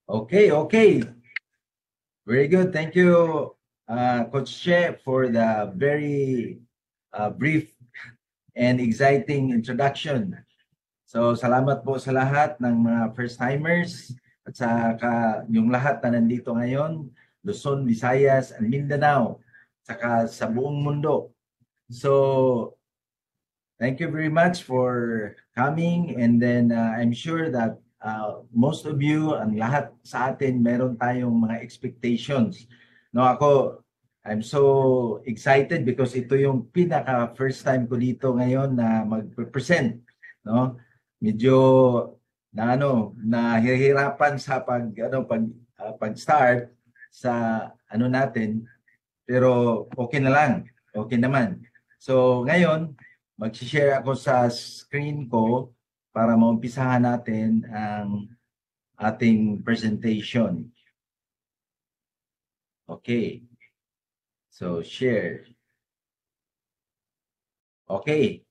Okay, okay. Very good. Thank you, Coach Che, for the very brief and exciting introduction. So, salamat po sa lahat ng mga first-timers at saka yung lahat na nandito ngayon, Luzon, Visayas, and Mindanao, saka sa buong mundo. So, thank you very much for coming, and then I'm sure that most of you, ang lahat sa atin, meron tayong mga expectations. No, ako, I'm so excited because ito yung pinaka first time ko dito ngayon na mag-present, no? Medyo nahihirapan sa pag-start sa natin, pero okay na lang. Okay naman. So, ngayon, mag-share ako sa screen ko para maumpisahan natin ang ating presentation. Okay. So, share. Okay.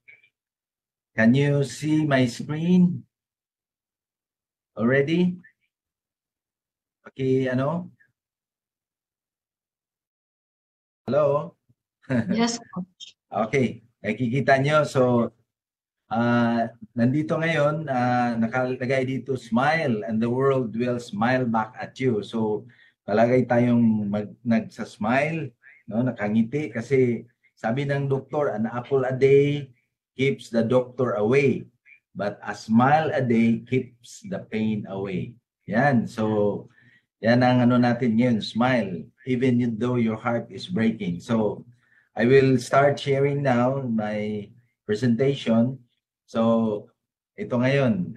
Can you see my screen already? Okay, ano? Hello? Yes, Coach. Okay. Nakikita nyo. So, nandito ngayon, nakalagay dito, smile and the world will smile back at you. So, palagay tayong nagsasmile, no? Nakangiti kasi sabi ng doktor, an apple a day keeps the doctor away, but a smile a day keeps the pain away. Yan. So, yan ang natin ngayon, smile, even though your heart is breaking. So, I will start sharing now my presentation. So, ito ngayon,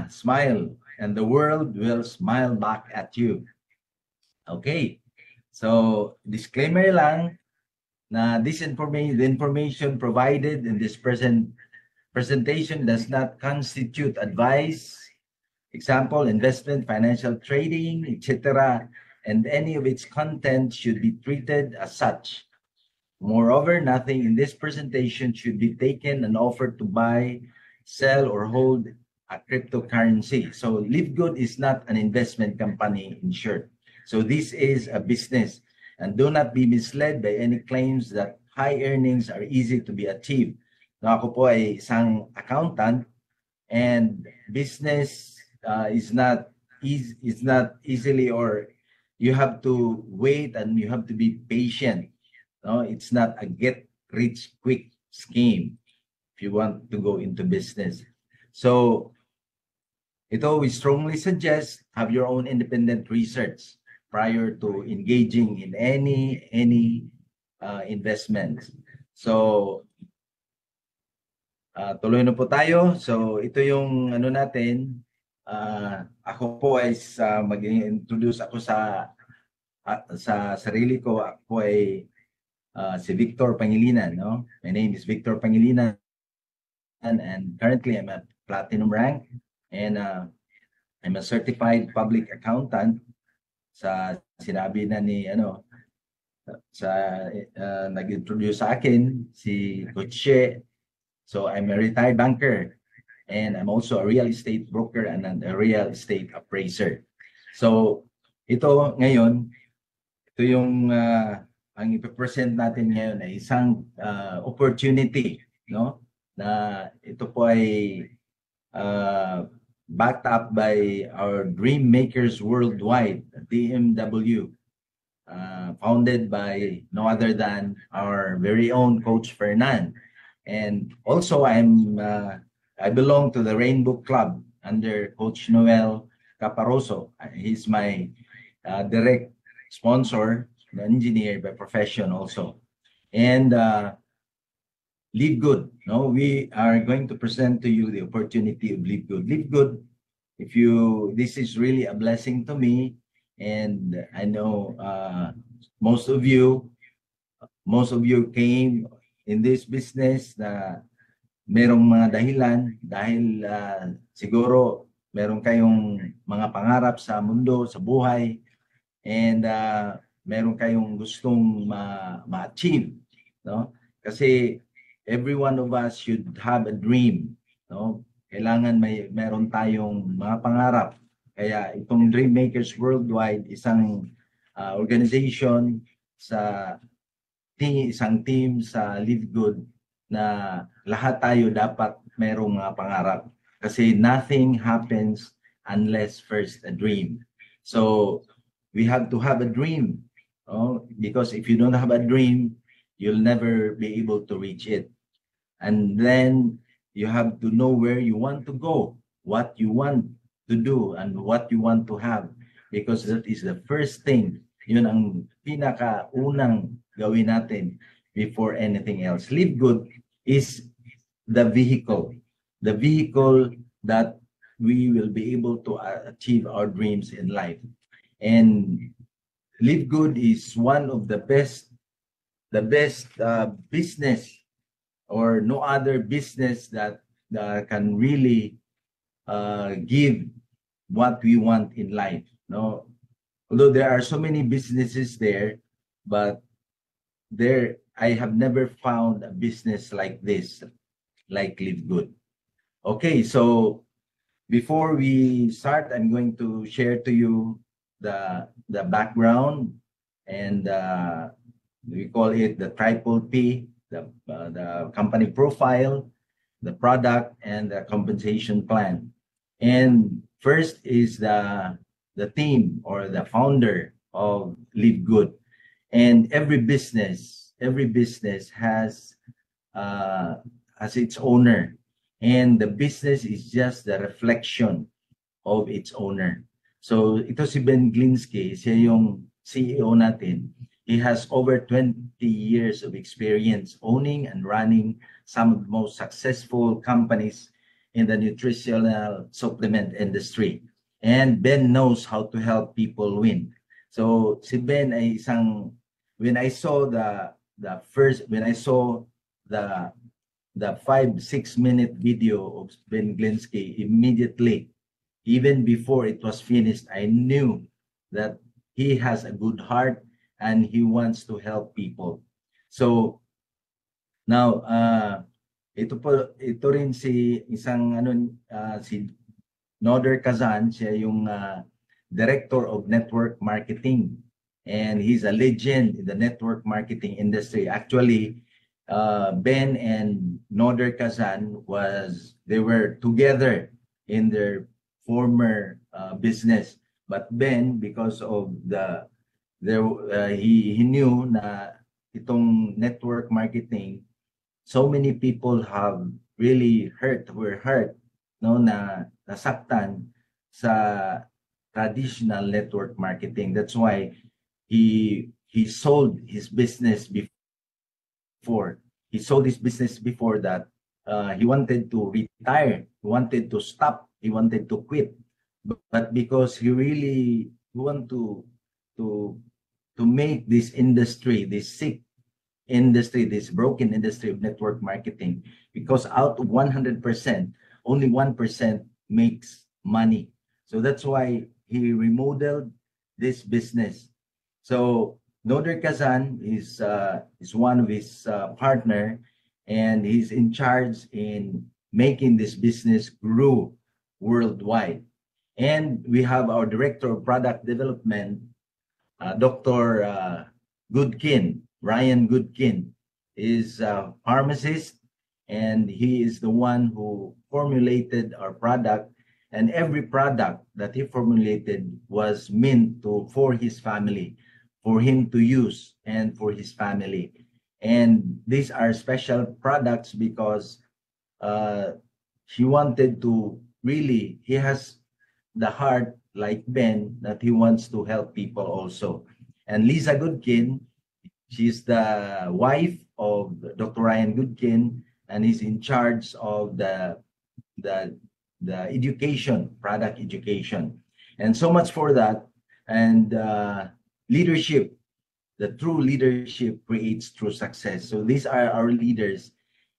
smile, and the world will smile back at you. Okay. So, disclaimer lang na the information provided in this presentation does not constitute advice, example, investment, financial trading, etc., and any of its content should be treated as such. Moreover, nothing in this presentation should be taken and offered to buy, sell, or hold a cryptocurrency. So, Live Good is not an investment company, in short. So, this is a business. And do not be misled by any claims that high earnings are easy to be achieved. No, ako po ay isang accountant, and business is not easily, or you have to wait and you have to be patient. No, it's not a get rich quick scheme if you want to go into business. So, we strongly suggest have your own independent research prior to engaging in any investments. So, tuloy na po tayo. So, ito yung natin. Ako po ay mag-introduce ako sa sarili ko. Ako ay si Victor Pangilinan, no? My name is Victor Pangilinan, and currently I'm at platinum rank, and I'm a certified public accountant. Sa sinabi na ni nag-introduce sa akin si Coach Che. So I'm a retired banker, and I'm also a real estate broker and a real estate appraiser. So ito ngayon, ito yung ang ipipresent natin ngayon ay isang opportunity, no? Na ito po ay backed up by our Dream Makers Worldwide, DMW, founded by no other than our very own Coach Fernan. And also I belong to the Rainbow Club under Coach Noel Caparoso. He's my direct sponsor, an engineer by profession also. And Live Good. No, we are going to present to you the opportunity of Live Good. Live Good, this is really a blessing to me, and I know most of you came in this business na merong mga dahilan dahil siguro meron kayong mga pangarap sa mundo, sa buhay, and meron kayong gustong ma-achieve, no? Kasi every one of us should have a dream, no? Kailangan meron tayong mga pangarap Kaya itong Dream Makers Worldwide, isang organization sa isang team sa Live Good na lahat tayo dapat mayroong pangarap. Kasi nothing happens unless first a dream. So we have to have a dream. Because if you don't have a dream, you'll never be able to reach it. And then you have to know where you want to go, what you want to do, and what you want to have. Because that is the first thing. Yun ang pinakaunang gawin natin before anything else. Live Good is the vehicle that we will be able to achieve our dreams in life. And Live Good is one of the best business, or no other business that can really give what we want in life. No, although there are so many businesses there, but I have never found a business like this, like Live Good. Okay, so before we start, I'm going to share to you the background, and we call it the triple P, the company profile, the product, and the compensation plan. And first is the team or the founder of Live Good. And every business has its owner, and the business is just the reflection of its owner. So ito si Ben Glinsky, siya yung CEO natin. He has over 20 years of experience owning and running some of the most successful companies in the nutritional supplement industry. And Ben knows how to help people win. So si Ben ay when I saw the 5-6 minute video of Ben Glinsky, immediately, even before it was finished, I knew that he has a good heart and he wants to help people. So now, ito rin si Noder Kazan, siya yung Director of Network Marketing, and he's a legend in the network marketing industry. Actually, Ben and Noder Kazan they were together in their former business, but Ben, because of he knew na itong network marketing, so many people have really were hurt, no, na nasaktan sa traditional network marketing. That's why he sold his business before. He sold his business before that. He wanted to retire. He wanted to stop. He wanted to quit. But because he really want to make this industry, this sick industry, this broken industry of network marketing, because out of 100%, only 1% makes money. So that's why he remodeled this business. So Noder Kazan is one of his partner, and he's in charge in making this business grow worldwide. And we have our Director of Product Development, Dr. Goodkin, Ryan Goodkin, is a pharmacist, and he is the one who formulated our product. And every product that he formulated was meant for his family, for him to use and for his family. And these are special products because he wanted to he has the heart like Ben, that he wants to help people also. And Lisa Goodkin, she's the wife of Dr. Ryan Goodkin, and is in charge of the education, product education. And so much for that. And leadership, the true leadership creates true success. So these are our leaders.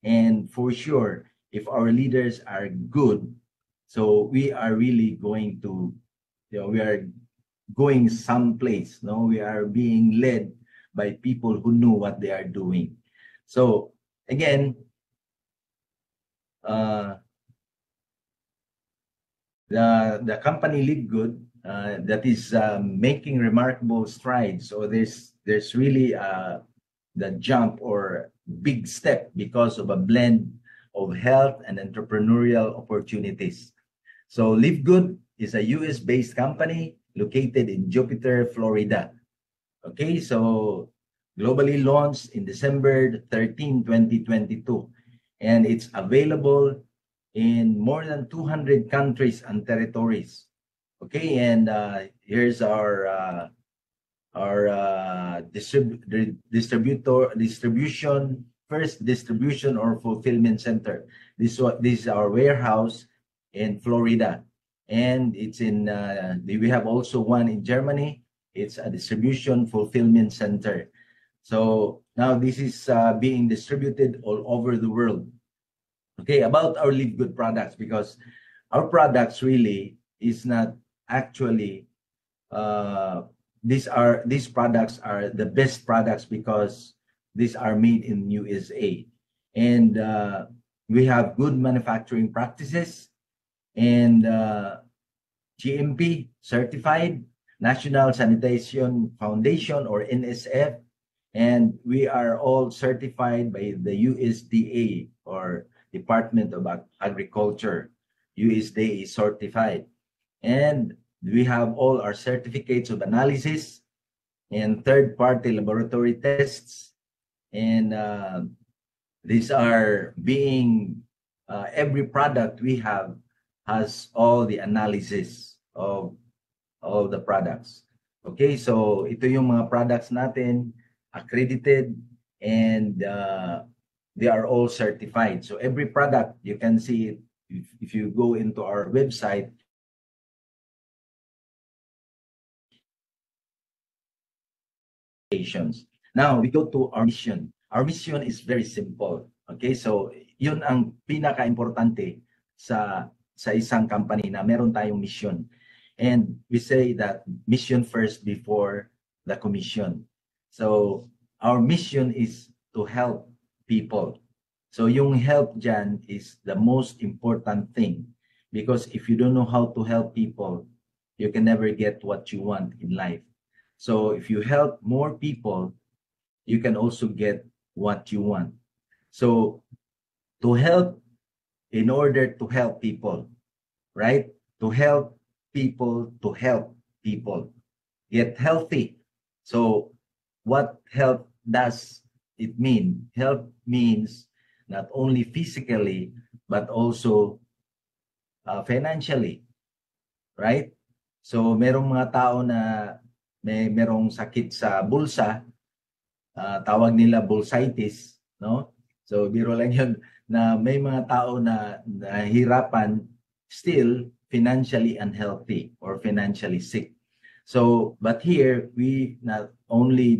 And for sure, if our leaders are good, so we are really going to, we are going someplace. No, we are being led by people who know what they are doing. So again, the company Live Good that is making remarkable strides. So there's really the jump or big step because of a blend of health and entrepreneurial opportunities. So Live Good is a US-based company located in Jupiter, Florida. Okay, so globally launched in December 13, 2022, and it's available in more than 200 countries and territories. Okay, and here's our distribution, first distribution or fulfillment center. This is our warehouse in Florida, and it's in we have also one in Germany. It's a distribution fulfillment center. So now this is being distributed all over the world. Okay, about our Live Good products, because our products really is not actually these products are the best products because these are made in USA, and we have good manufacturing practices and GMP certified, National Sanitation Foundation or NSF, and we are all certified by the USDA or Department of Agriculture. USDA is certified, and we have all our certificates of analysis and third-party laboratory tests, and these are being every product we have has all the analysis of all the products. Okay, so ito yung mga products natin, accredited, and they are all certified. So every product, you can see it if you go into our website. Now, we go to our mission. Our mission is very simple. Okay, so yun ang pinaka-importante sa isang company na meron tayong mission. And we say that mission first before the commission. So our mission is to help people. So yung help dyan is the most important thing, because if you don't know how to help people, you can never get what you want in life. So if you help more people, you can also get what you want. So to help, in order to help people, right? To help people, get healthy. So what health does it mean? Health means not only physically, but also financially, right? So merong mga tao na merong sakit sa bulsa, tawag nila bursitis, no? So biro lang yun na may mga tao na nahihirapan still financially unhealthy or financially sick. So, but here we not only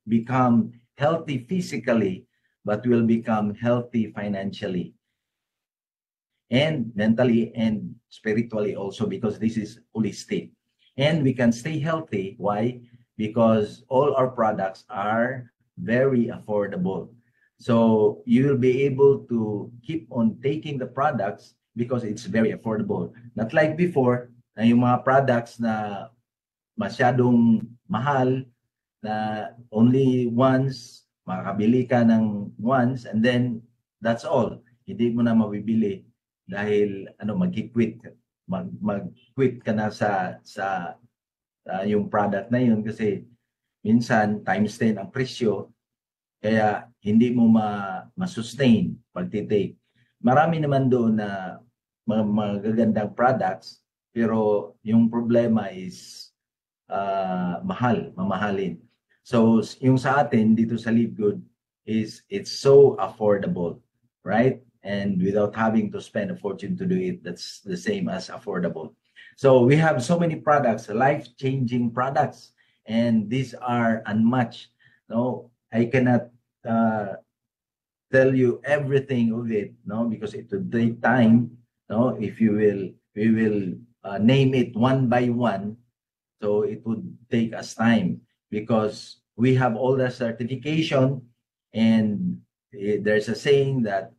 become healthy physically, but will become healthy financially and mentally and spiritually also, because this is holistic. And we can stay healthy. Why? Because all our products are very affordable. So you will be able to keep on taking the products because it's very affordable. Not like before, na yung mga products na masyadong mahal, na only once, makakabili ka ng once, and then that's all. Hindi mo na mabibili dahil mag-quit ka na sa yung product na yun, kasi minsan times 10 ang presyo, kaya hindi mo ma-sustain pagtitake. Marami naman doon na magagandang products, pero yung problema is mamahalin. So yung sa atin dito sa Live Good is it's so affordable, right? And without having to spend a fortune to do it, that's the same as affordable. So we have so many products, life-changing products, and these are unmatched. No, I cannot tell you everything of it, no, because it will take time. No, if you will, we will name it one by one. So it would take us time because we have all the certification, and there's a saying that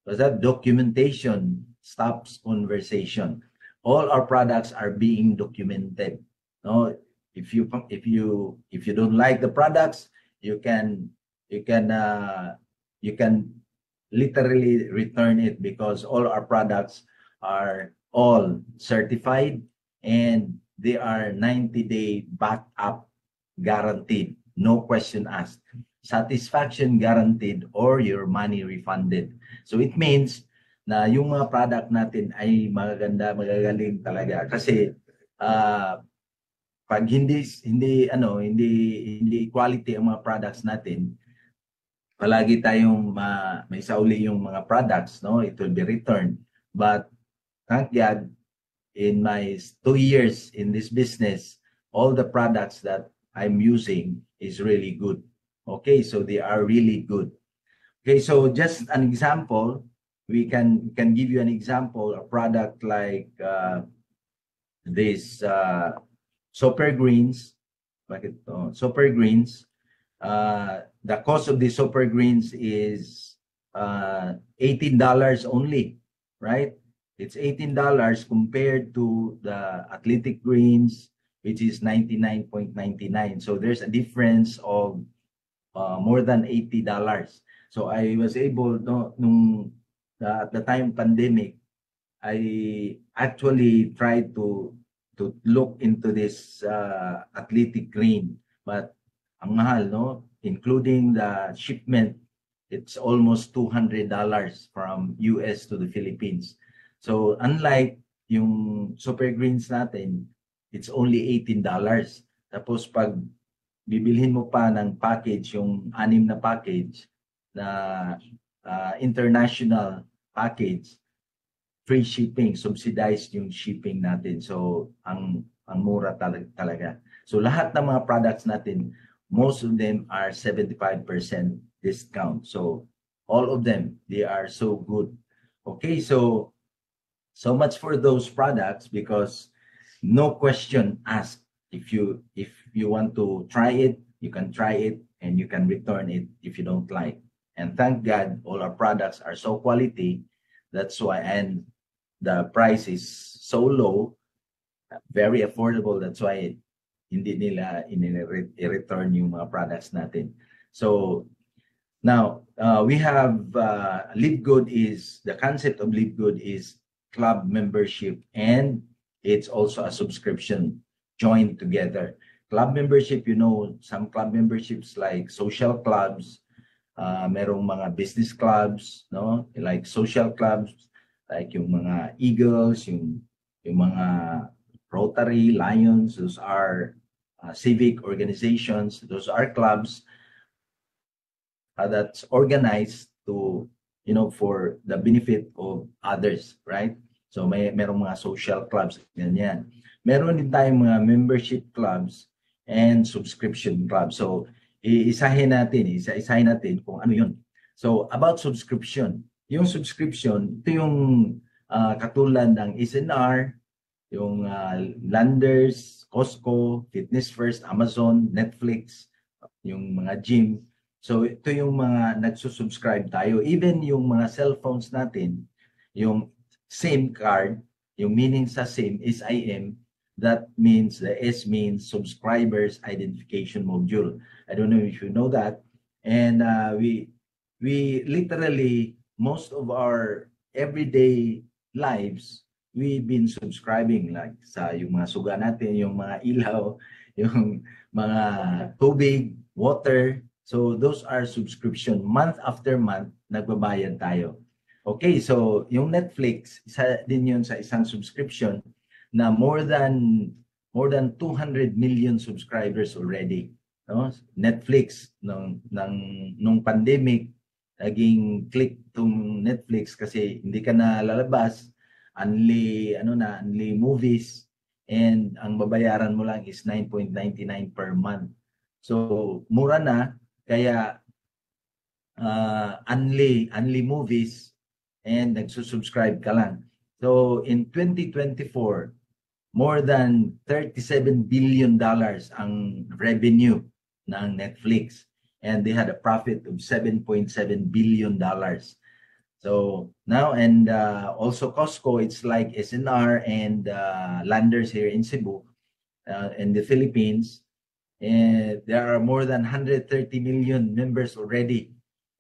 was that documentation stops conversation. All our products are being documented. No, if you don't like the products, you can you can uh, you can literally return it, because all our products are all certified, and they are 90-day backup guaranteed, no question asked, satisfaction guaranteed, or your money refunded. So it means na yung mga product natin ay magaganda, magagaling talaga, kasi pag hindi quality ang mga products natin, palagi tayong may sauli yung mga products, no? It will be returned. But thank God, in my 2 years in this business, all the products that I'm using is really good. Okay, so they are really good. Okay, so just an example, we can give you an example, a product like this Super Greens. Bakit to? Super Greens. The cost of the Super Greens is $18 only, right? It's $18 compared to the Athletic Greens, which is $99.99. So there's a difference of more than $80. So I was able, no, at the time pandemic, I actually tried to look into this Athletic Green, but ang mahal, no? Including the shipment, it's almost $200 from US to the Philippines. So unlike yung Super Greens natin, it's only $18. Tapos pag bibilhin mo pa ng package, yung 6 na package na international package, free shipping, subsidized yung shipping natin. So ang mura talaga. So lahat ng mga products natin, most of them are 75% discount. So all of them, they are so good. Okay, so much for those products, because no question asked. If you want to try it, you can try it, and you can return it if you don't like. And thank God, all our products are so quality. That's why, and the price is so low, very affordable. That's why hindi nila i-return yung mga products natin. So now we have Live Good. Is the concept of Live Good is club membership, and it's also a subscription joined together. Club membership, some club memberships like social clubs, merong mga business clubs, no, like social clubs, like yung mga Eagles, yung mga Rotary, Lions. Those are civic organizations. Those are clubs that's organized to, for the benefit of others, right? So merong mga social clubs, ganyan. Meron din tayong mga membership clubs and subscription clubs. So isa-isahin natin kung ano yun. So about subscription, yung subscription, ito yung katulad ng SNR, yung Landers, Costco, Fitness First, Amazon, Netflix, yung mga gym. So ito yung mga nagsusubscribe tayo. Even yung mga cellphones natin, yung SIM card, yung meaning sa SIM is SIM, that means, the S means subscribers identification module. I don't know if you know that. And we literally, most of our everyday lives, we've been subscribing, like sa yung mga suga natin, yung mga ilaw, yung mga tubig, water. So those are subscription. Month after month, nagbabayad tayo. Okay, so yung Netflix, isa din yun sa isang subscription na more than 200 million subscribers already. No? Netflix nung pandemic, naging click tong Netflix kasi hindi ka na lalabas, only movies, and ang babayaran mo lang is 9.99 per month. So mura na, kaya only movies, and nagsusubscribe ka lang. So in 2024, more than $37 billion ang revenue ng Netflix, and they had a profit of $7.7 billion. So now, and also Costco, it's like SNR and Landers here in Cebu, in the Philippines. And there are more than 130 million members already.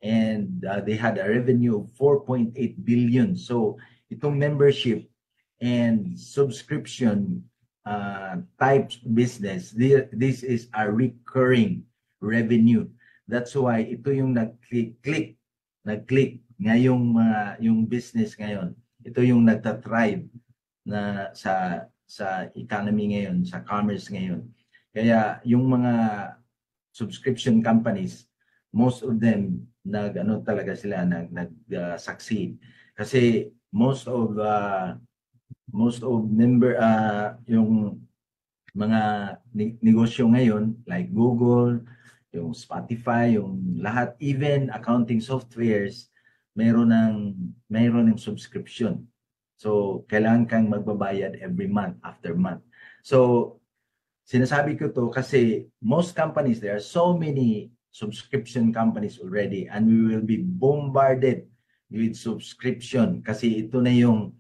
And they had a revenue of 4.8 billion. So itong membership and subscription types business, this is a recurring revenue. That's why ito yung nag-click ngayong yung business ngayon. Ito yung nagta-thrive na sa economy ngayon, sa commerce ngayon. Kaya yung mga subscription companies, most of them talaga sila succeed. Kasi most of member yung mga negosyo ngayon like Google, yung Spotify, yung lahat, even accounting softwares, mayroon ng subscription. So kailangan kang magbabayad every month after month. So sinasabi ko to kasi most companies, there are so many subscription companies already, and we will be bombarded with subscription kasi ito na yung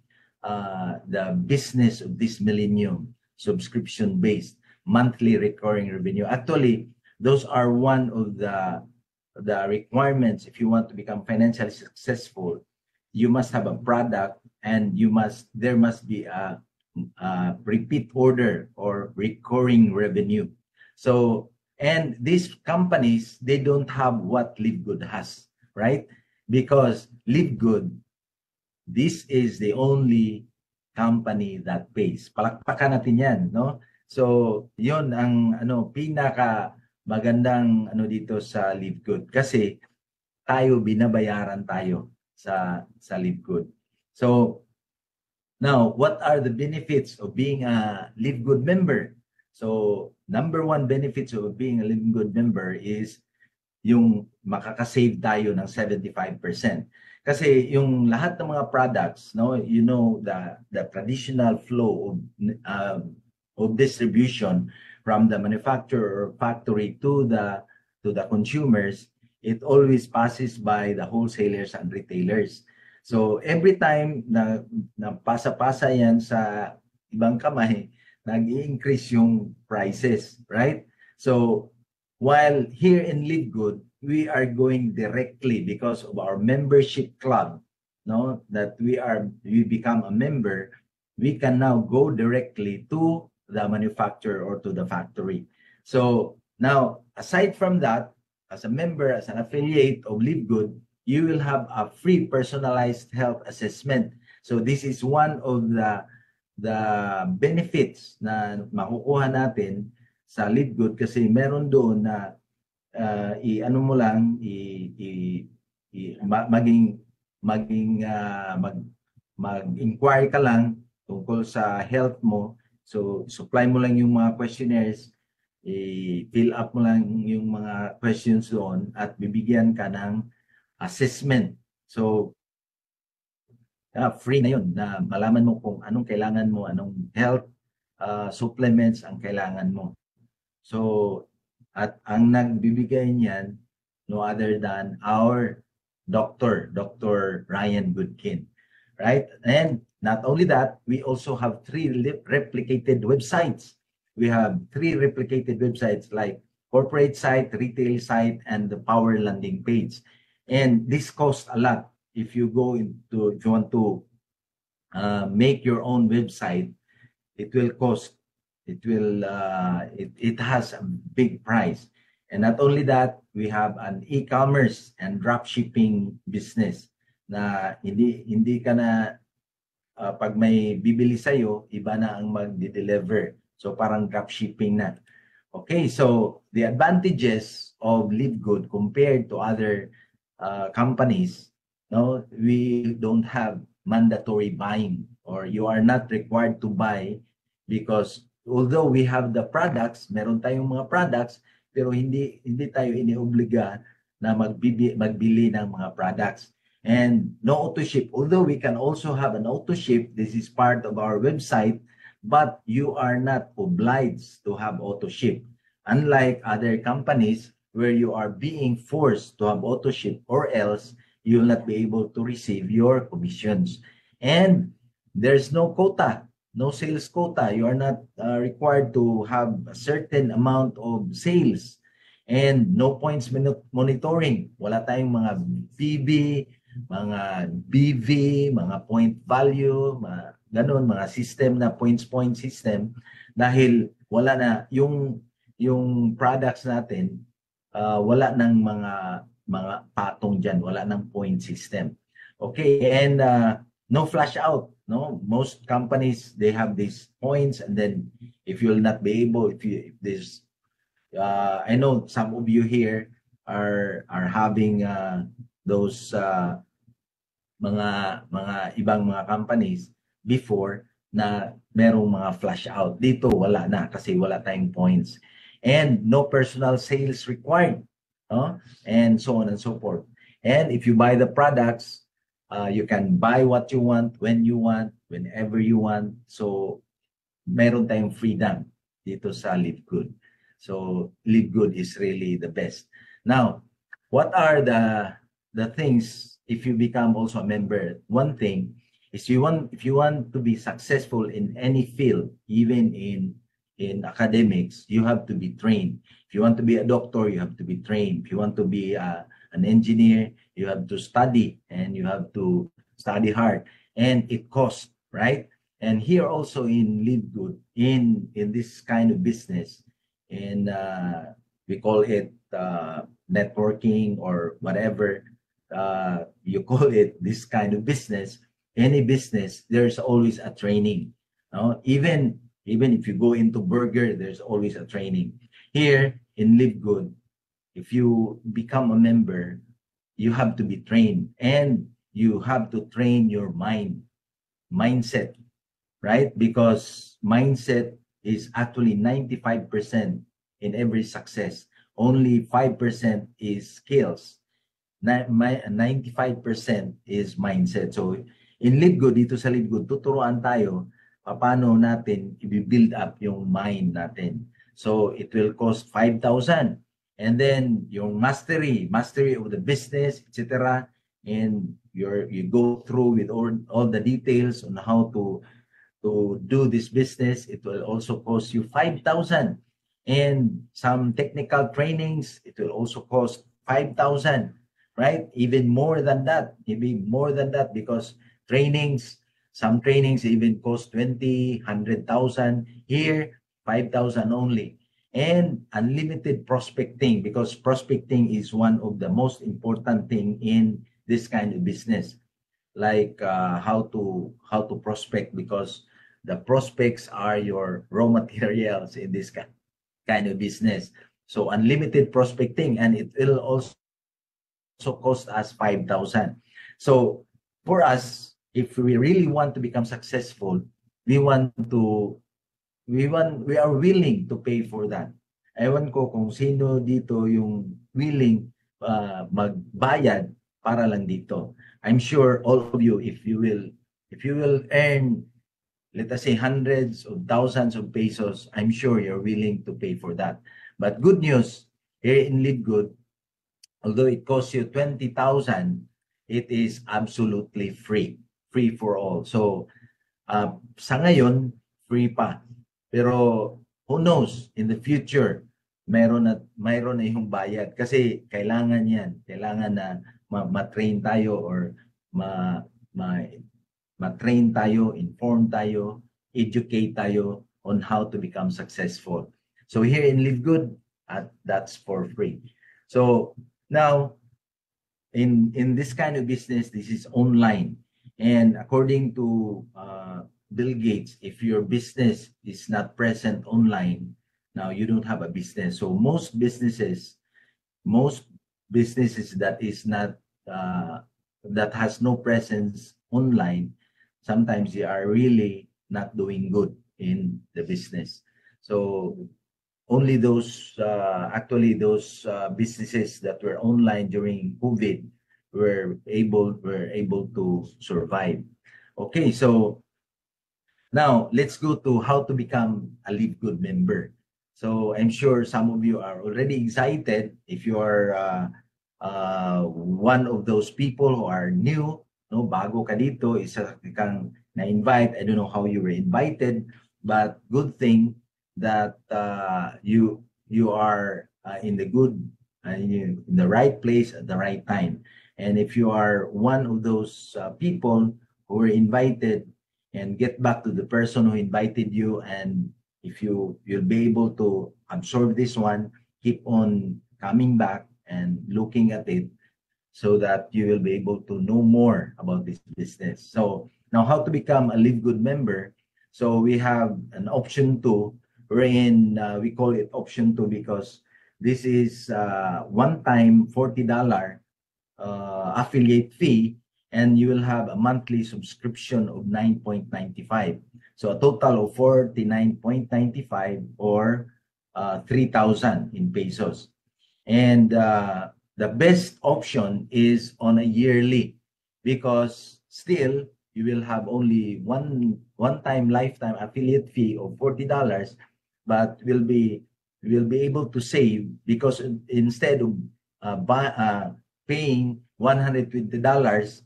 the business of this millennium, subscription-based, monthly recurring revenue. Actually, those are one of the requirements if you want to become financially successful. You must have a product, and there must be a repeat order or recurring revenue. So, and these companies, they don't have what LiveGood has, right? Because LiveGood, this is the only company that pays. Palakpakan natin yan, no? So, yun ang pinaka magandang dito sa LiveGood kasi binabayaran tayo sa LiveGood. So, now, what are the benefits of being a LiveGood member? So, number one benefits of being a LiveGood member is yung makakasave tayo ng 75%. Kasi yung lahat ng mga products, no, you know, the traditional flow of distribution from the manufacturer or factory to the consumers, it always passes by the wholesalers and retailers. So every time na pasa-pasa yan sa ibang kamay, nag-i-increase yung prices, right? So while here in LiveGood, we are going directly because of our membership club, no, that we become a member, we can now go directly to the manufacturer or to the factory. So now, aside from that, as a member, as an affiliate of LiveGood, you will have a free personalized health assessment. So this is one of the benefits na makukuha natin sa LiveGood kasi meron doon na mag-inquire ka lang tungkol sa health mo. So supply mo lang yung mga questionnaires, fill up mo lang yung mga questions doon at bibigyan ka ng assessment. So, free na yun na malaman mo kung anong kailangan mo, anong health supplements ang kailangan mo. So, at ang nagbibigay niyan, no other than our Dr. Ryan Goodkin, right? And not only that, we also have 3 replicated websites. We have 3 replicated websites like corporate site, retail site, and the power landing page. And this costs a lot. If you want to make your own website, it will cost. It has a big price. And not only that, we have an e-commerce and drop shipping business na hindi ka na pag may bibili sa'yo, iba na ang mag-deliver. So parang drop shipping na. Okay, so the advantages of LiveGood compared to other companies, no, we don't have mandatory buying, or you are not required to buy because although we have the products, meron tayong mga products, pero hindi tayo iniobliga na magbili ng mga products. And no auto ship, although we can also have an auto ship, this is part of our website, but you are not obliged to have auto ship. Unlike other companies where you are being forced to have auto ship, or else you will not be able to receive your commissions. And there's no quota, no sales quota. You are not required to have a certain amount of sales, and no points monitoring. Wala tayong mga PB, mga BV, mga point value, mga ganun, mga system na points system, dahil wala na yung products natin, wala nang mga patong diyan, wala nang point system. Okay, and no flash out, no, most companies, they have these points, and then if you'll not be able, if there's I know some of you here are having those mga ibang mga companies before na merong mga flash out. Dito wala na kasi wala tayong points, and no personal sales required, and so on and so forth. And if you buy the products, you can buy what you want, when you want, whenever you want. So meron tayong freedom dito sa Live Good. So Live Good is really the best. Now, what are the things if you become also a member? One thing is, if you want to be successful in any field, even in academics, you have to be trained. If you want to be a doctor, you have to be trained. If you want to be an engineer, you have to study, and you have to study hard, and it costs, right? And here also in Live Good, in this kind of business, and we call it networking or whatever you call it, this kind of business, any business, there's always a training. Even if you go into burger, there's always a training. Here in Live Good, if you become a member, you have to be trained, and you have to train your mindset, right? Because mindset is actually 95% in every success. Only 5% is skills. 95% is mindset. So in Live Good, dito sa Live Good, tuturuan tayo paano natin i-build up yung mind natin. So it will cost 5,000. And then yung mastery of the business, etc. And you go through with all the details on how to do this business. It will also cost you 5,000. And some technical trainings, it will also cost 5,000, right? Even more than that, maybe more than that, because some trainings even cost 20, 100,000. Here, 5,000 only. And unlimited prospecting, because prospecting is one of the most important thing in this kind of business. Like how to prospect, because the prospects are your raw materials in this kind of business. So unlimited prospecting, and it will also cost us 5,000. So for us, if we really want to become successful, we are willing to pay for that. Ewan ko kung sino dito yung willing magbayad para lang dito. I'm sure all of you, if you will earn, let us say, hundreds of thousands of pesos, I'm sure you're willing to pay for that. But good news, here in Live Good, although it costs you 20,000, it is absolutely free for all. So sa ngayon, free pa. Pero who knows, in the future, mayroon na yung bayad, kasi kailangan na ma-train tayo, or ma-train tayo, inform tayo, educate tayo on how to become successful. So here in Live Good, that's for free. So now, in this kind of business, this is online, and according to Bill Gates, if your business is not present online, now you don't have a business. So most businesses that is not that has no presence online, sometimes they are really not doing good in the business. So only those businesses that were online during COVID were able to survive. Okay, so now let's go to how to become a Live Good member. So I'm sure some of you are already excited if you are one of those people who are new, no, bago ka dito, isa kang na-invite. I don't know how you were invited, but good thing that you are in the good, in the right place at the right time. And if you are one of those people who were invited, and get back to the person who invited you, and if you'll be able to absorb this one, keep on coming back and looking at it, so that you will be able to know more about this business. So now, how to become a Live Good member? So we have an option 2, wherein we call it option 2 because this is one-time $40 affiliate fee, and you will have a monthly subscription of 9.95. So a total of 49.95, or 3,000 in pesos. And the best option is on a yearly, because still you will have only one-time lifetime affiliate fee of $40, but will be able to save, because instead of paying $120,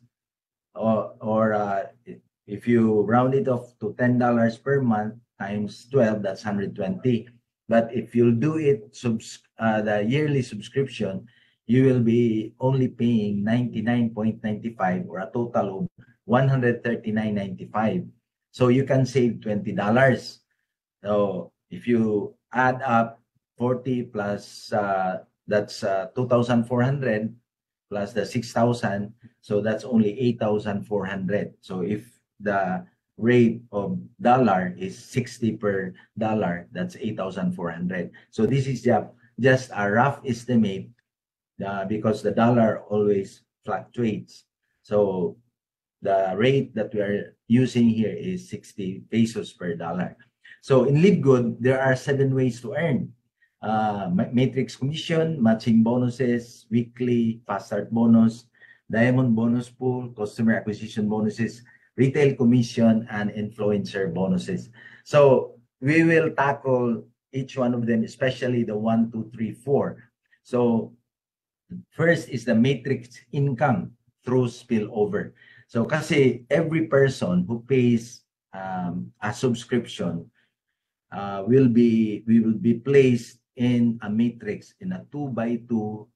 or if you round it off to $10 per month times 12, that's 120. But if you'll do it the yearly subscription, you will be only paying 99.95, or a total of 139.95. So you can save $20. So if you add up 40 plus that's 2,400 plus the 6,000, so that's only 8,400. So if the rate of dollar is 60 per dollar, that's 8,400. So this is just a rough estimate, because the dollar always fluctuates. So the rate that we are using here is 60 pesos per dollar. So in Live Good, there are 7 ways to earn. Matrix commission, matching bonuses, weekly fast start bonus, diamond bonus pool, customer acquisition bonuses, retail commission, and influencer bonuses. So we will tackle each one of them, especially the 1, 2, 3, 4. So first is the matrix income through spillover. So kasi every person who pays a subscription we will be placed in a matrix, in a 2x2 to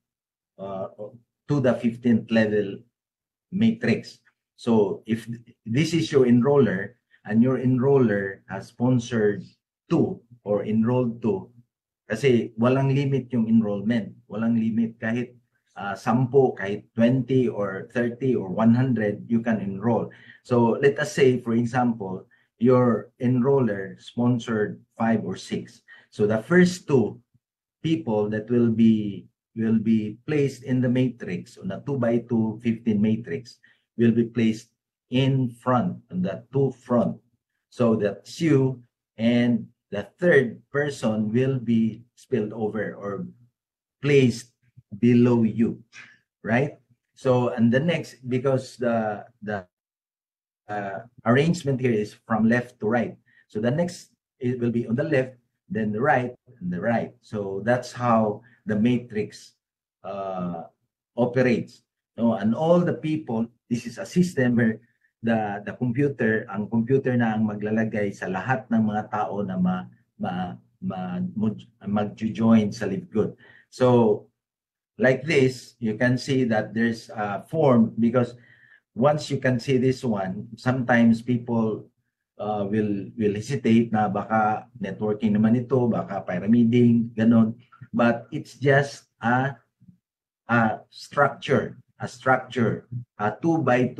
the 15th level matrix. So if this is your enroller, and your enroller has sponsored 2 or enrolled 2, kasi walang limit yung enrollment, walang limit, kahit 10, kahit 20 or 30 or 100, you can enroll. So let us say, for example, your enroller sponsored 5 or 6. So the first 2 people that will be placed in the matrix, on the 2x2 15 matrix, will be placed in front, on the 2 front. So that's you, and the third person will be spilled over or placed below you, right? So, and the next, because the arrangement here is from left to right. So the next, it will be on the left, then the right, and the right. So that's how the matrix operates. No, and all the people, this is a system where the computer, ang computer na ang maglalagay sa lahat ng mga tao na mag-join sa Live Good. So like this, you can see that there's a form, because once you can see this one, sometimes people will hesitate na baka networking naman ito, baka pyramiding, ganon. But it's just a structure, a 2x2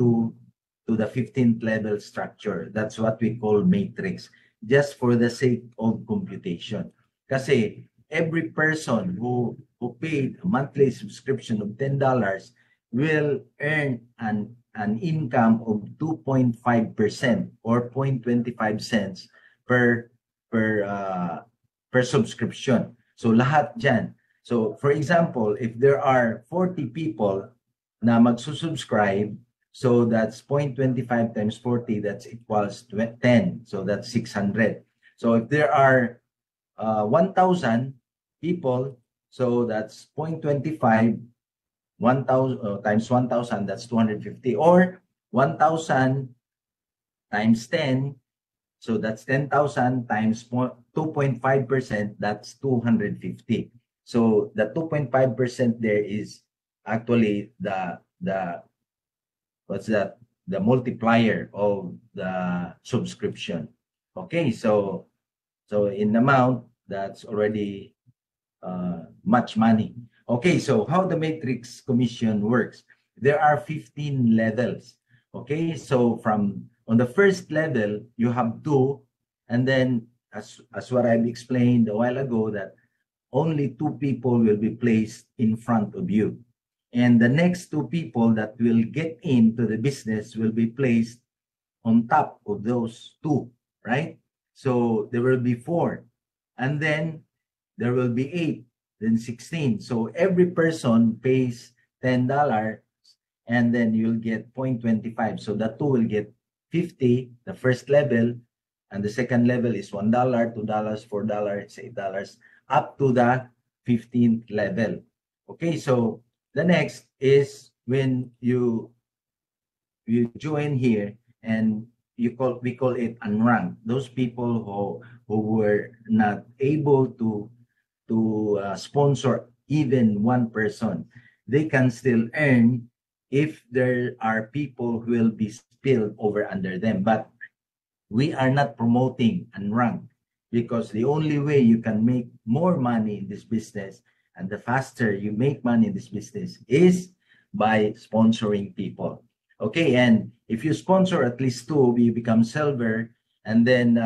to the 15th level structure. That's what we call matrix, just for the sake of computation. Kasi every person who paid a monthly subscription of $10 will earn an income of 2.5% or 0.25 cents per subscription. So lahat dyan. So for example, if there are 40 people na magsusubscribe, so that's 0.25 times 40, that's equals 10. So that's 600. So if there are 1,000 people, so that's 0.25, 1,000 times 1,000, that's 250, or 1,000 times 10, so that's 10,000 times 2.5%, that's 250. So the 2.5% there is actually the what's that? The multiplier of the subscription. Okay, so in amount, that's already much money. Okay, so how the matrix commission works? There are 15 levels. Okay, so from on the first level, you have two, and then as what I've explained a while ago, that only two people will be placed in front of you. And the next two people that will get into the business will be placed on top of those two, right? So there will be four. And then there will be 8, then 16. So every person pays $10, and then you'll get 0.25. So the two will get 50, the first level, and the second level is $1, $2, $4, $8, up to the 15th level. Okay, so the next is when you join here, and we call it unranked. Those people who were not able to sponsor even one person, they can still earn if there are people who will be spilled over under them. But we are not promoting unranked, because the only way you can make more money in this business, and the faster you make money in this business, is by sponsoring people. Okay, and if you sponsor at least two, you become silver, and then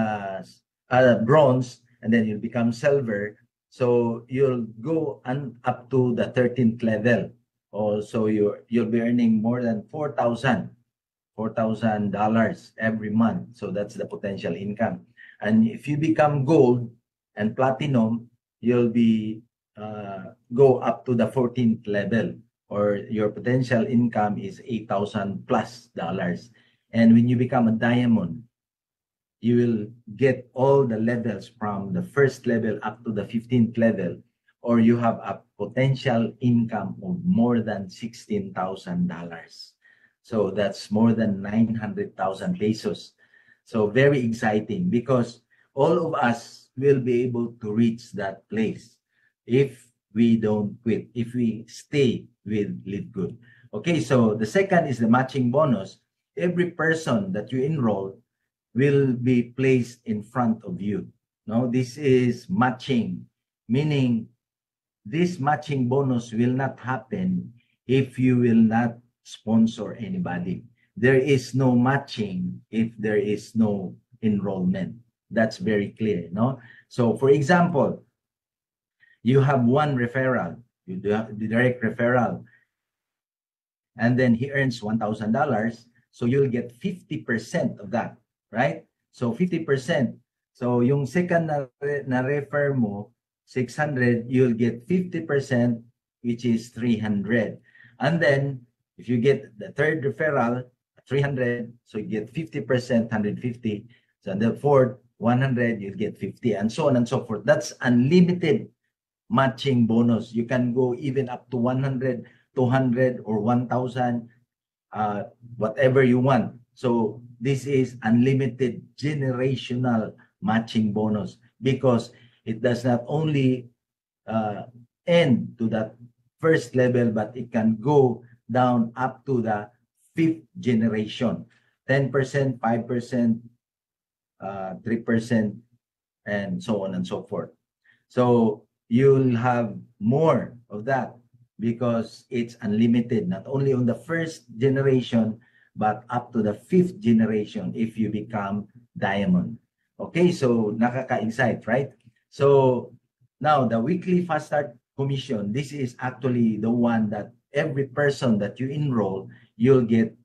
bronze, and then you'll become silver. So you'll go up to the 13th level. Also, you'll be earning more than $4,000 every month. So that's the potential income. And if you become gold and platinum, you'll be go up to the 14th level, or your potential income is $8,000 plus. And when you become a diamond, you will get all the levels from the first level up to the 15th level, or you have a potential income of more than $16,000. So that's more than 900,000 pesos. So very exciting, because all of us will be able to reach that place if we don't quit, if we stay with Live Good. Okay, so the second is the matching bonus. Every person that you enroll will be placed in front of you. No, this is matching, meaning this matching bonus will not happen if you will not sponsor anybody. There is no matching if there is no enrollment. That's very clear, no? So for example, you have one referral, you do the direct referral, and then he earns $1,000, so you'll get 50% of that, right? So 50%. So yung second na refer mo, 600, you'll get 50%, which is 300. And then if you get the third referral, 300, so you get 50%, 150. So the fourth, 100, you'll get 50, and so on and so forth. That's unlimited matching bonus. You can go even up to 100, 200, or 1,000, whatever you want. So this is unlimited generational matching bonus, because it does not only end to that first level, but it can go down up to the 5th generation, 10%, 5%, 3%, and so on and so forth. So you'll have more of that, because it's unlimited, not only on the first generation, but up to the 5th generation if you become diamond. Okay, so nakaka-excite, right? So now the weekly fast start commission, this is actually the one that every person that you enroll, you'll get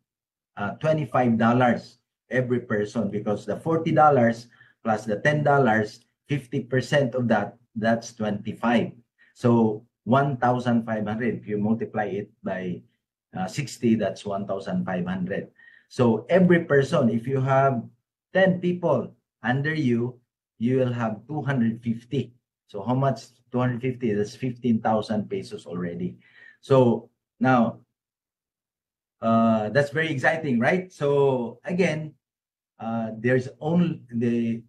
$25 every person, because the $40 plus the $10, 50% of that, that's 25. So 1,500. If you multiply it by 60, that's 1,500. So every person, if you have 10 people under you, you will have 250. So how much? 250, that's 15,000 pesos already. So Now, that's very exciting, right? So again, there's only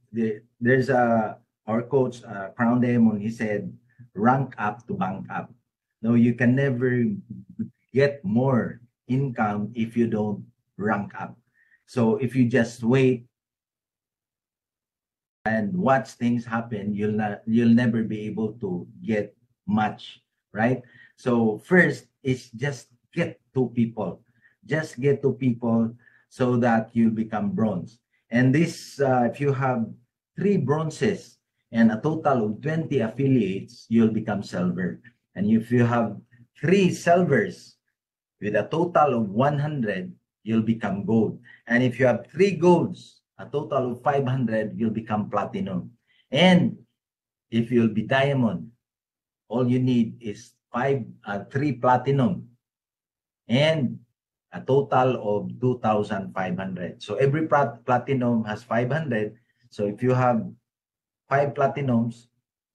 there's our coach, Crown Diamond. He said, rank up to bank up. No, you can never get more income if you don't rank up. So if you just wait and watch things happen, you'll never be able to get much, right? So first is just get two people. Just get two people so that you become bronze. And this, if you have 3 bronzes and a total of 20 affiliates, you'll become silver. And if you have 3 silvers with a total of 100, you'll become gold. And if you have 3 golds, a total of 500, you'll become platinum. And if you'll be diamond, all you need is 3 platinum and a total of 2,500. So every platinum has 500. So if you have 5 platinums,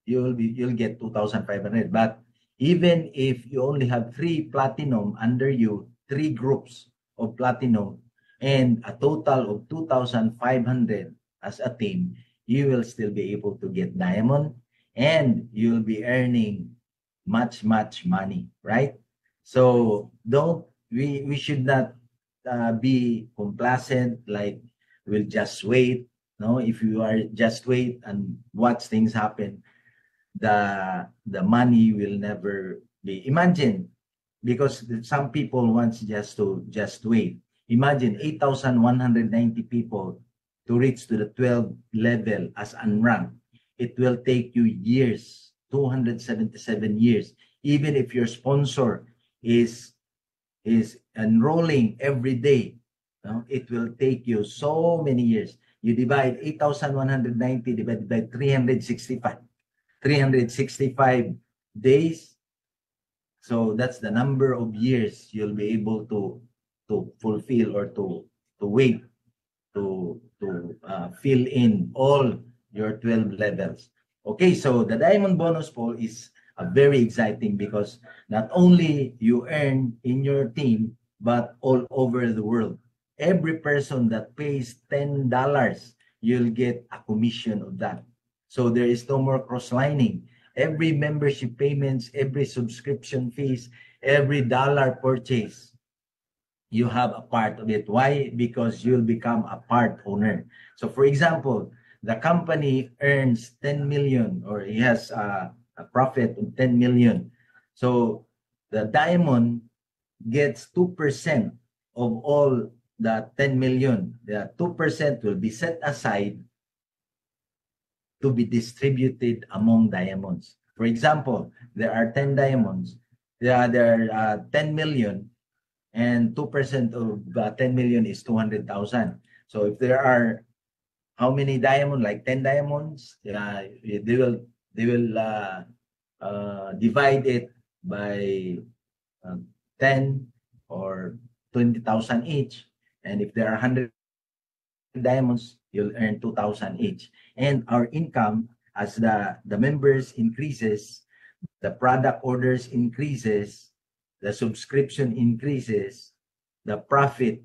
you'll get 2,500. But even if you only have 3 platinum under you, 3 groups of platinum, and a total of 2,500 as a team, you will still be able to get diamond, and you'll be earning much money, right? So we should not be complacent, like we'll just wait. No, if you are just wait and watch things happen, the money will never be. Imagine, because some people wants just wait. Imagine 8,190 people to reach to the 12 level as unranked. It will take you years, 277 years. Even if your sponsor is enrolling every day, no, it will take you so many years. You divide 8,190 divided by 365 days. So that's the number of years you'll be able to fulfill or to wait to fill in all your 12 levels. Okay, so the diamond bonus pool is very exciting because not only you earn in your team, but all over the world. Every person that pays $10, you'll get a commission of that. So there is no more cross-lining. Every membership payments, every subscription fees, every dollar purchase, you have a part of it. Why? Because you'll become a part owner. So for example, the company earns 10 million, or he has a profit of 10 million. So the diamond gets 2% of all the 10 million. The 2% will be set aside to be distributed among diamonds. For example, there are 10 diamonds. There are 10 million, and 2% of 10 million is 200,000. So if there are how many diamonds, like 10 diamonds, they will divide it by 10 or 20,000 each. And if there are 100 diamonds, you'll earn 2,000 each. And our income, as the members increases, the product orders increases, the subscription increases, the profit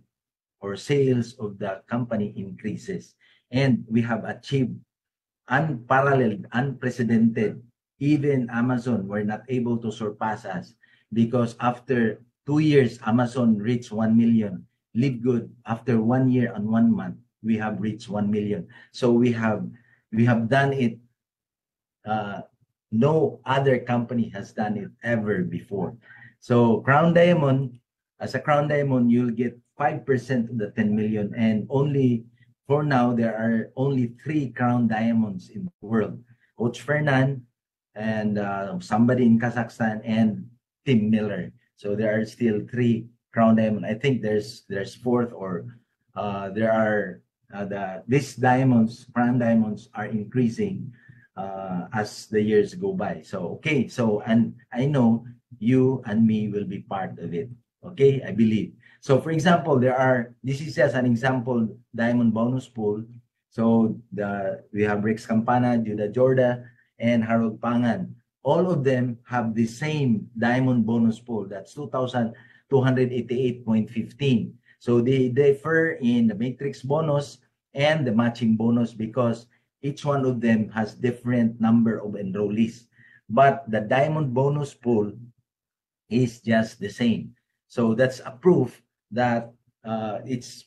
or sales of the company increases. And we have achieved unparalleled, unprecedented. Even Amazon were not able to surpass us, because after 2 years, Amazon reached 1 million. Live Good, after 1 year and 1 month, we have reached 1 million. So we have done it. No other company has done it ever before. So Crown Diamond, as a Crown Diamond, you'll get 5% of the 10 million. And only for now, there are only 3 Crown Diamonds in the world. Coach Fernan, and somebody in Kazakhstan, and Tim Miller. So there are still 3 Crown Diamond. I think there's 4th, or there are these diamonds, Crown Diamonds, are increasing as the years go by. So okay, so, and I know you and me will be part of it. Okay, I believe. So for example, this is just an example diamond bonus pool. So we have Rex Campana, Judah Jorda, and Harold Pangan. all of them have the same diamond bonus pool. That's 2,288.15. So they differ in the matrix bonus and the matching bonus because each one of them has different number of enrollees. But the diamond bonus pool is just the same. So that's a proof that it's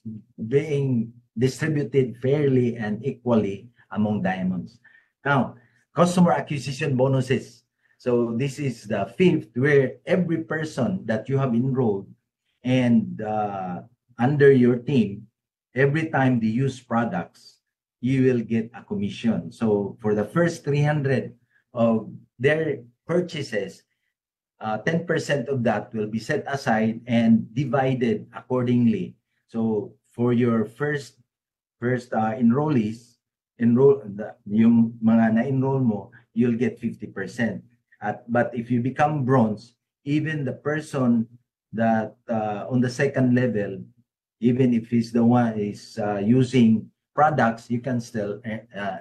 being distributed fairly and equally among diamonds. Now, customer acquisition bonuses. So this is the fifth, where every person that you have enrolled and under your team, every time they use products, you will get a commission. So for the first 300 of their purchases, 10% of that will be set aside and divided accordingly. So for your first enrollees, yung mga na-enroll mo, you'll get 50%. But if you become bronze, even the person that on the second level, even if he's the one is using products, you can still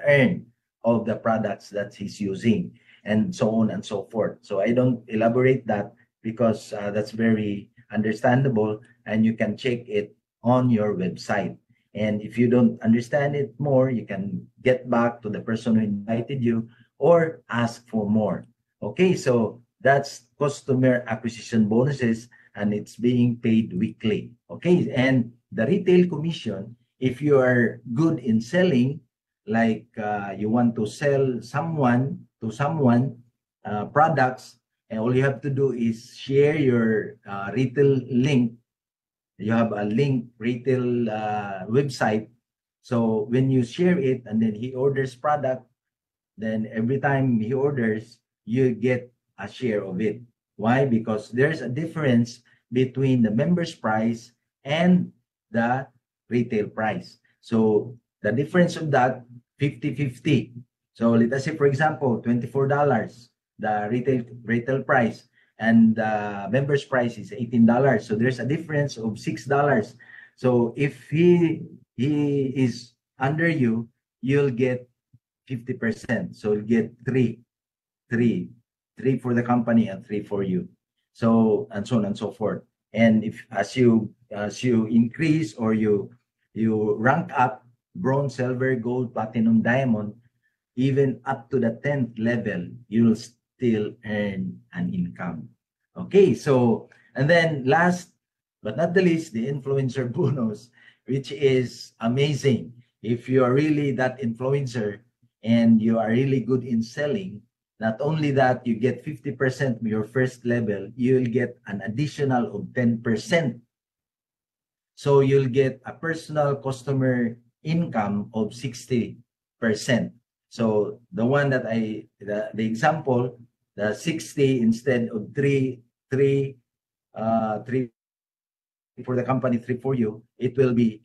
earn of the products that he's using, and so on and so forth. So I don't elaborate that because that's very understandable, and you can check it on your website. And if you don't understand it more, you can get back to the person who invited you or ask for more. Okay, so that's customer acquisition bonuses, and it's being paid weekly. Okay, and the retail commission, if you are good in selling, like you want to sell someone to someone products, and all you have to do is share your retail link. You have a link retail website. So when you share it and then he orders product, then every time he orders, you get a share of it. Why? Because there's a difference between the member's price and the retail price. So the difference of that, 50-50. So let us say, for example, $24, the retail price, and the member's price is $18. So there's a difference of $6. So if he is under you, you'll get 50%. So you'll get three for the company and 3 for you. So, and so on and so forth. And if as you increase or you rank up, bronze, silver, gold, platinum, diamond, even up to the 10th level, you'll still earn an income. Okay, so, and then last but not the least, the influencer bonus, which is amazing. If you are really that influencer and you are really good in selling, not only that, you get 50% of your first level, you'll get an additional of 10%. So you'll get a personal customer income of 60%. So the one that the example, the 60 instead of 3 for the company, 3 for you, you'll be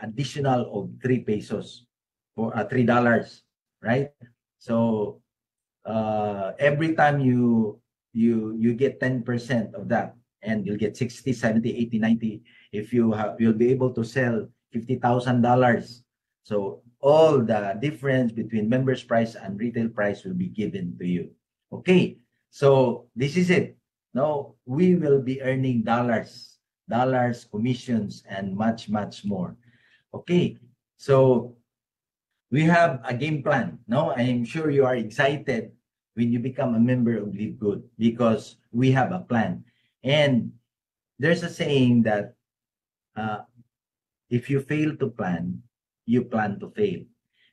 additional of 3 pesos or $3, right? So every time you get 10% of that, and you'll get 60, 70, 80, 90. If you'll be able to sell $50,000. So all the difference between members price and retail price will be given to you. Okay, so this is it. Now we will be earning dollars, commissions, and much more. Okay, so we have a game plan. No, I am sure you are excited when you become a member of Live Good, because we have a plan. And there's a saying that if you fail to plan, you plan to fail.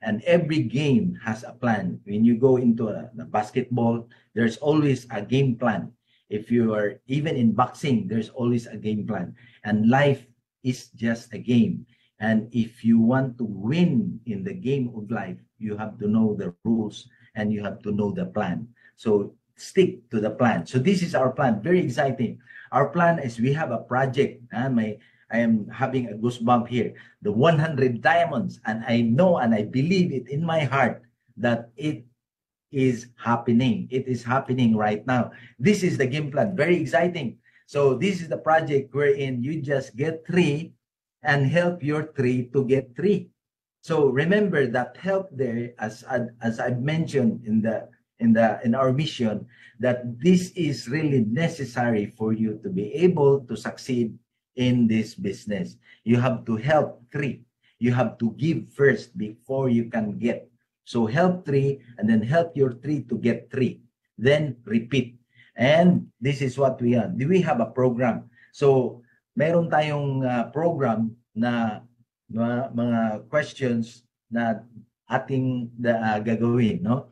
And every game has a plan. When you go into the basketball, there's always a game plan. If you are even in boxing, there's always a game plan. And life is just a game. And if you want to win in the game of life, you have to know the rules and you have to know the plan. So stick to the plan. So this is our plan. Very exciting. Our plan is we have a project. I am having a goosebump here. The 100 diamonds. And I know and I believe it in my heart that it is happening. It is happening right now. This is the game plan. Very exciting. So this is the project wherein you just get 3 and help your 3 to get 3. So remember that help there, as I've mentioned in in our mission, that this is really necessary for you to be able to succeed in this business. You have to help three. You have to give first before you can get. So help three and then help your three to get three. Then repeat. And this is what we have. We have a program. So meron tayong program na mga questions na ating gagawin, no?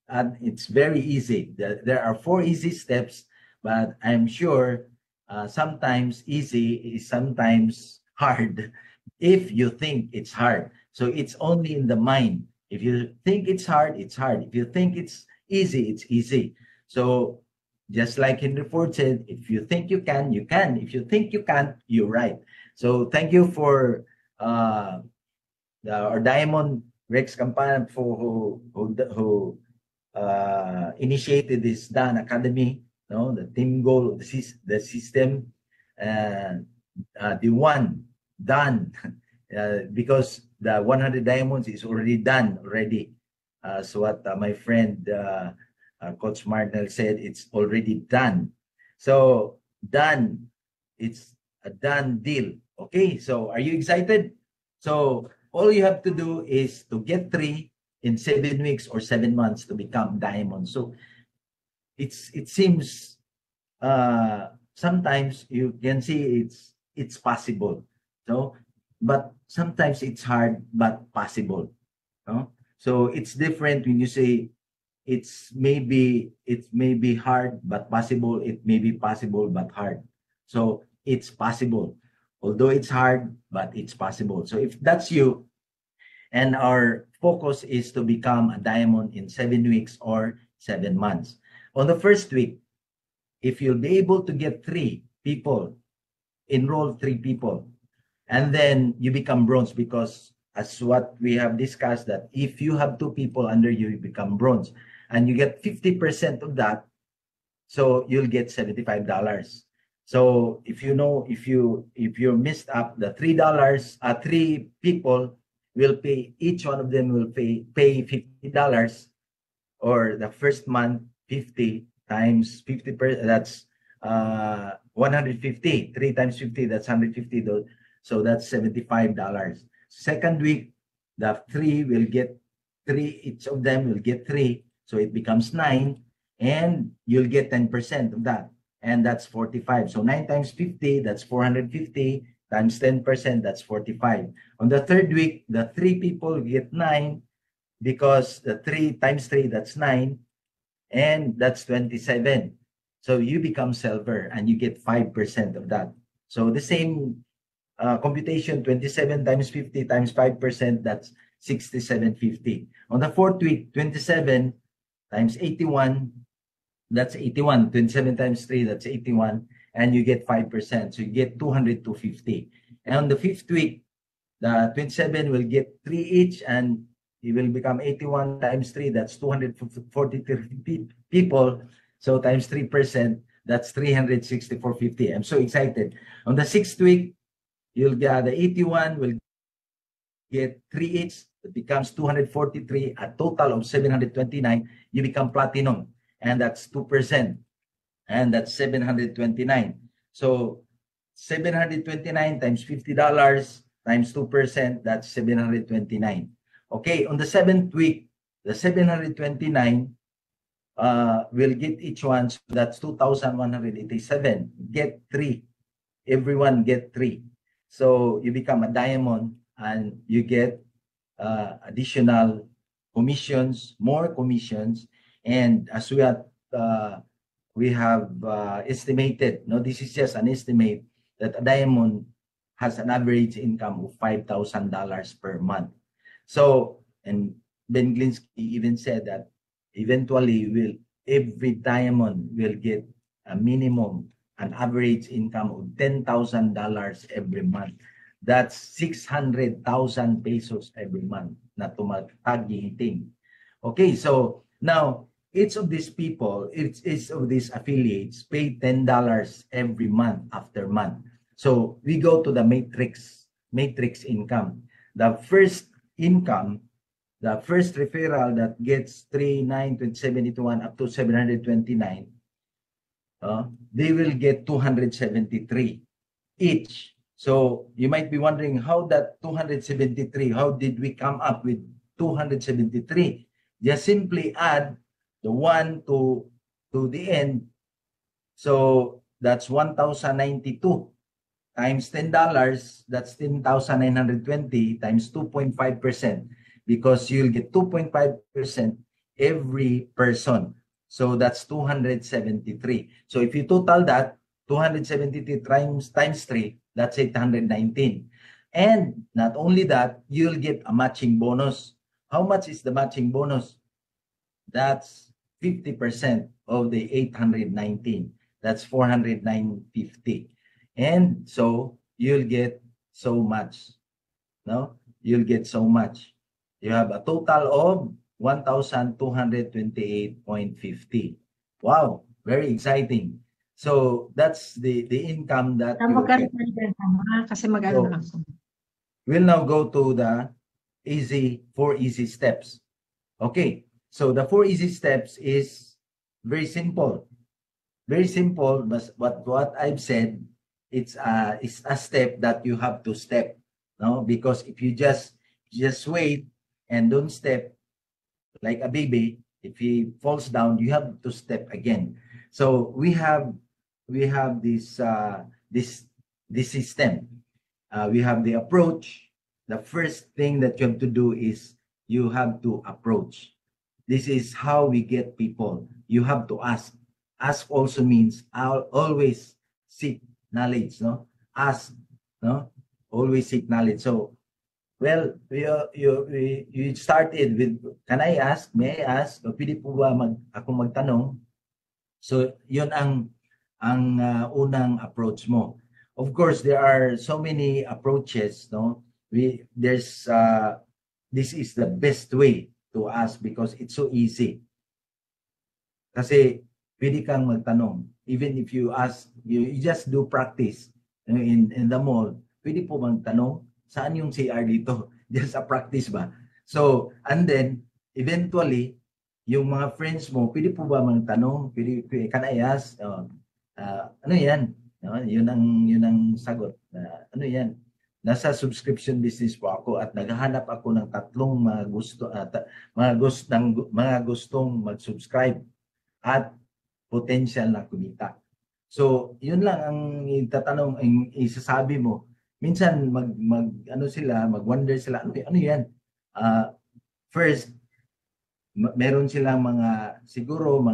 And it's very easy. There are 4 easy steps, but I'm sure sometimes easy is sometimes hard if you think it's hard. So it's only in the mind. If you think it's hard, it's hard. If you think it's easy, it's easy. So just like Henry Ford said, if you think you can, you can. If you think you can't, you're right. So thank you for our Diamond Rex Campana who initiated this Dan Academy, no, the team goal of the system, the one done because the 100 diamonds is already done already. So what my friend Coach Marnell said, it's already done. So done, it's a done deal. Okay, so are you excited? So all you have to do is to get 3 in 7 weeks or 7 months to become diamond. So it seems sometimes you can see it's possible, no? But sometimes it's hard but possible, no? So it's different when you say it may be hard but possible. It may be possible but hard. So it's possible, although it's hard, but it's possible. So if that's you, and our focus is to become a diamond in 7 weeks or 7 months. On the first week, if you'll be able to get 3 people, enroll 3 people, and then you become bronze, because as what we have discussed, that if you have 2 people under you, you become bronze, and you get 50% of that, so you'll get $75. So if you missed up the $3, 3 people will pay, each one of them will pay $50, or the first month 50 times 50%, that's 150. 3 times 50, that's 150. So that's $75. Second week, the 3 will get 3, each of them will get 3, so it becomes 9, and you'll get 10% of that, and that's 45. So 9 times 50, that's 450, times 10%, that's 45. On the third week, the 3 people get 9, because the 3 times 3, that's 9, and that's 27. So you become silver, and you get 5% of that. So the same computation, 27 times 50 times 5%, that's 6750. On the fourth week, 27 times 81, that's 81. 27 times 3, that's 81. And you get 5%. So you get 200 to 50. And on the fifth week, the 27 will get 3 each, and it will become 81 times 3. That's 243 people. So times 3%, that's 364.50. I'm so excited. On the sixth week, you'll get the 81 will get 3 each. It becomes 243, a total of 729. You become platinum, and that's 2%. And that's 729. So 729 times $50 times 2%, that's 729. Okay, on the 7th week, the 729 will get each one, so that's 2,187. Get 3. Everyone get 3. So you become a diamond, and you get additional commissions, more commissions. And as we have estimated, no, this is just an estimate, that a diamond has an average income of $5,000 per month. So, and Ben Glinsky even said that eventually every diamond will get a minimum, an average income of $10,000 every month. That's 600,000 pesos every month na tumatagihiting. Okay, so now each of these people, each of these affiliates pay $10 every month after month. So we go to the matrix income. The first income the first referral that gets 3, 9, 27, 81 up to 729, they will get 273 each. So you might be wondering how that 273, how did we come up with 273? Just simply add the 1 to the end. So that's 1,092 times $10, that's 10,920 times 2.5%, because you'll get 2.5% every person. So that's 273. So if you total that, 273 times 3, that's 819. And not only that, you'll get a matching bonus. How much is the matching bonus? That's 50% of the 819. That's 409.50. And so you'll get so much. No? You'll get so much. You have a total of 1,228.50. Wow, very exciting. So that's the income that you will get. Kasi mag-ano lang. We'll now go to the four easy steps. Okay, so the 4 easy steps is very simple. Very simple, but what I've said, it's a step that you have to step, no? Because if you just wait and don't step like a baby, if he falls down, you have to step again. So we have this system. We have the approach. The first thing that you have to do is you have to approach. This is how we get people. You have to ask. Ask also means I'll always seek knowledge, no? Ask, no? Always seek knowledge. So, well, you started with, can I ask? May I ask? O pwede po ba akong magtanong? So, yun ang unang approach mo. Of course, there are so many approaches, no? This is the best way to ask because it's so easy. Kasi pwede kang magtanong. Even if you ask, you just do practice in the mall. Pwede po magtanong, saan yung CR dito? Just a practice ba? So, and then, eventually, yung mga friends mo, pwede po ba magtanong? Pwede, can I ask? Ano yan? Yun ang sagot. Ano yan? Nasa subscription business po ako at naghahanap ako ng tatlong mga gustong mag-subscribe at potential na kumita. So, yun lang ang itatanong, ang isasabi mo. Minsan mag-wonder sila, ano yan? First, meron silang siguro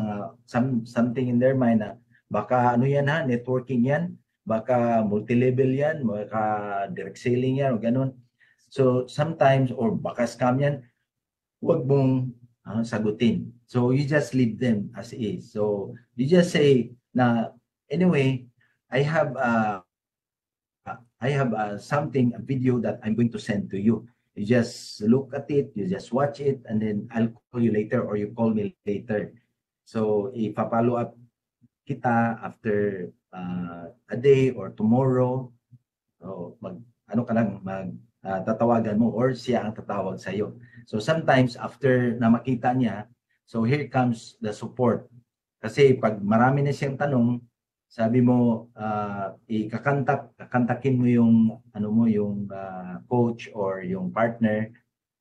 something in their mind na baka ano yan ha, networking yan, baka multi-level yan, baka direct selling yan o ganun. So, sometimes, or baka scam yan, huwag mong sagutin. So you just leave them as is. So you just say na anyway, I have something, a video that I'm going to send to you. You just look at it, you just watch it, and then I'll call you later or you call me later. So ipa-follow up kita after a day or tomorrow. So tatawagan mo or siya ang tatawag sa iyo. So sometimes after na makita niya, so here comes the support. Kasi pag marami na siyang tanong, sabi mo kakantakin mo yung yung coach or yung partner,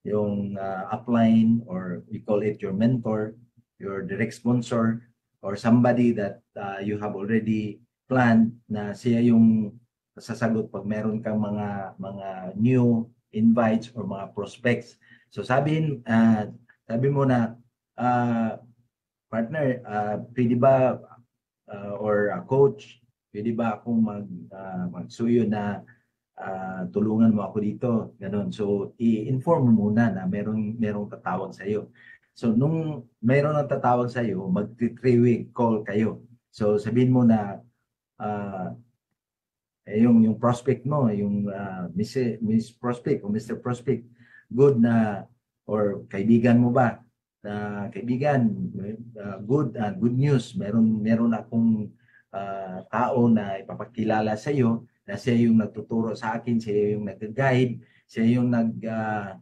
yung upline, or we call it your mentor, your direct sponsor, or somebody that you have already planned na siya yung sasagot pag meron kang mga new invites or mga prospects. So sabi mo na partner, pwede ba or coach, pwede ba akong magsuyo na tulungan mo ako dito, ganun. So i-inform mo muna na merong tatawag sa iyo. So nung meron ng tatawag sa iyo, mag-3-way call kayo. So sabihin mo na yung prospect mo, yung Miss Prospect o Mr. Prospect, good na, or kaibigan mo ba, na kaibigan, good news, meron akong tao na ipapakilala sa iyo, na siya yung nagtuturo sa akin, siya yung nag-guide, siya yung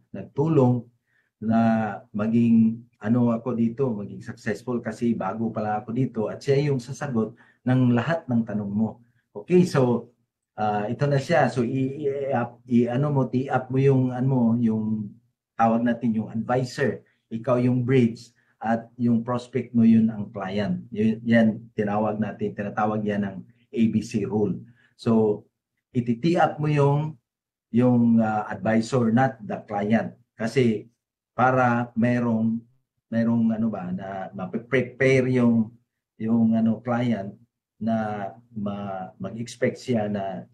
nagtulong na maging ano ako dito, maging successful kasi bago pala ako dito at siya yung sasagot ng lahat ng tanong mo. Okay, so ito na siya. So ano mo, ti-up mo yung ano yung tawag natin yung advisor, ikaw yung bridge at yung prospect mo yun ang client. Yan tinatawag yan ng ABC rule. So iti-up mo yung advisor, not the client. Kasi para merong ano ba na ma-prepare yung ano client na mag-expect siya na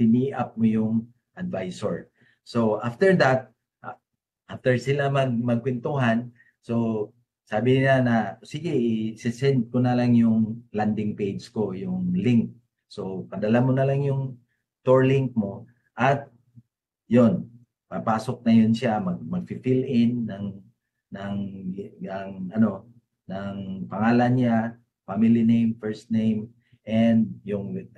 tini-up mo yung advisor. So after that, after sila magkwentuhan, so sabi niya na sige, i-send ko na lang yung landing page ko, yung link. So padala mo na lang yung tour link mo at yon, papasok na yun siya, mag-fill in ng ano ng pangalan niya, family name, first name, and yung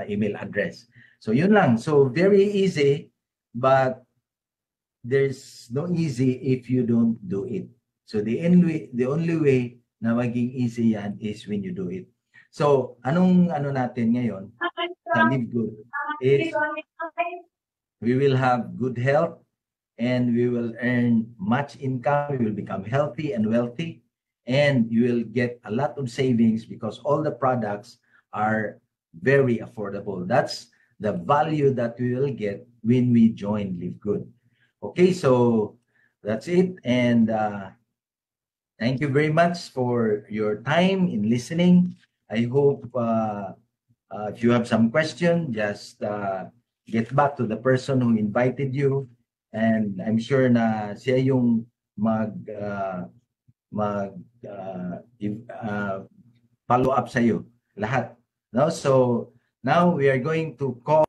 email address. So yun lang. So very easy, but there's no easy if you don't do it. So the only way na maging easy yan is when you do it. So anong ano natin ngayon sa Live Good is we will have good health and we will earn much income, we will become healthy and wealthy, and you will get a lot of savings because all the products are very affordable. That's the value that we will get when we join Live Good. Okay, so that's it, and thank you very much for your time in listening. I hope if you have some question, just get back to the person who invited you, and I'm sure na siya yung follow up sa iyo lahat, no? So now we are going to call